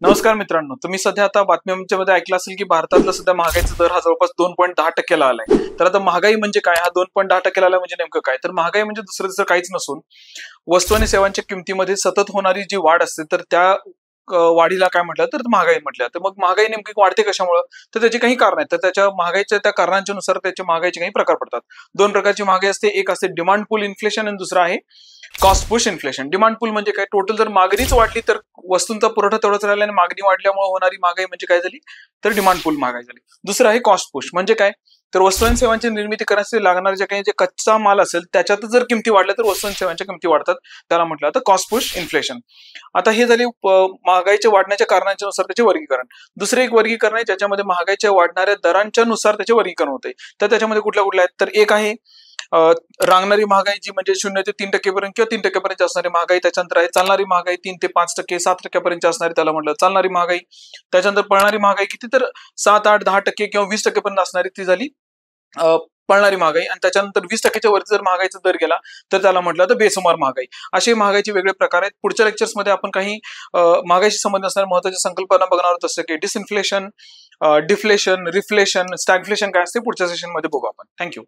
नमस्कार मित्रांनो, तुम्ही सध्या आता बातम्यांमध्ये ऐकलं असेल की भारतातला सध्या महागाईचा दर हा जवळपास 2.10% आलाय. तर आता महागाई म्हणजे काय? हा 2.10% आला म्हणजे नेमकं काय? तर महागाई म्हणजे दुसरं काहीच नसून वस्तू आणि सेवांच्या किमतीमध्ये सतत होणारी जी वाढ असते, तर त्या वाढीला काय म्हटलं तर महागाई म्हटलं. तर मग महागाई नेमकी वाढते कशामुळं? तर त्याची काही कारण आहेत. तर त्याच्या महागाईच्या त्या कारणांच्या नुसार त्याच्या महागाईचे काही प्रकार पडतात. दोन प्रकारची महागाई असते. एक असते डिमांड पूल इन्फ्लेशन आणि दुसरं आहे कॉस्ट पुश इन्फ्लेशन. डिमांड पूल म्हणजे काय? टोटल जर मागणीच वाढली तर वस्तूंचा पुरवठा तेवढाच राहिला आणि मागणी वाढल्यामुळे होणारी महागाई म्हणजे काय झाली? तर डिमांड पूल महागाई झाली. दुसरं आहे कॉस्ट पुश म्हणजे काय? तर वस्तू आणि सेवांची निर्मिती करण्यासाठी लागणारे जे कच्चा माल असेल त्याच्यात जर किमती वाढल्या तर वस्तू आणि सेवांच्या किमती वाढतात. त्याला म्हटलं जातं कॉस्ट पुश इन्फ्लेशन. आता हे झाले महागाईच्या वाढण्याच्या कारणांच्या नुसार त्याचे वर्गीकरण. दुसरे एक वर्गीकरण आहे ज्याच्यामध्ये महागाईच्या वाढणाऱ्या दरांच्या नुसार त्याचे वर्गीकरण होते. तर त्याच्यामध्ये कुठल्या कुठल्या आहेत? तर एक आहे रांगणारी महागाई जी म्हणजे 0 ते 3% पर्यंत किंवा 3% असणारी महागाई. त्याच्यानंतर आहे चालणारी महागाई 3 ते 5%, 7% असणारी, त्याला म्हटलं चालणारी महागाई. त्याच्यानंतर पळणारी महागाई किती? तर 7, 8, 10% किंवा 20% पर्यंत असणारी ती झाली पळणारी महागाई. आणि त्याच्यानंतर 20%च्या वरती जर महागाईचा दर गेला तर त्याला म्हटलं तर बेसुमार महागाई. असे महागाईचे वेगळे प्रकार आहेत. पुढच्या लेक्चर्समध्ये आपण काही महागाईशी संबंधित असणाऱ्या महत्त्वाच्या संकल्पना बघणार आहोत, जसं की डिसइन्फ्लेशन, डिफ्लेशन, रिफ्लेशन, स्टॅगफ्लेशन काय असते पुढच्या सेशनमध्ये बघू आपण. थँक्यू.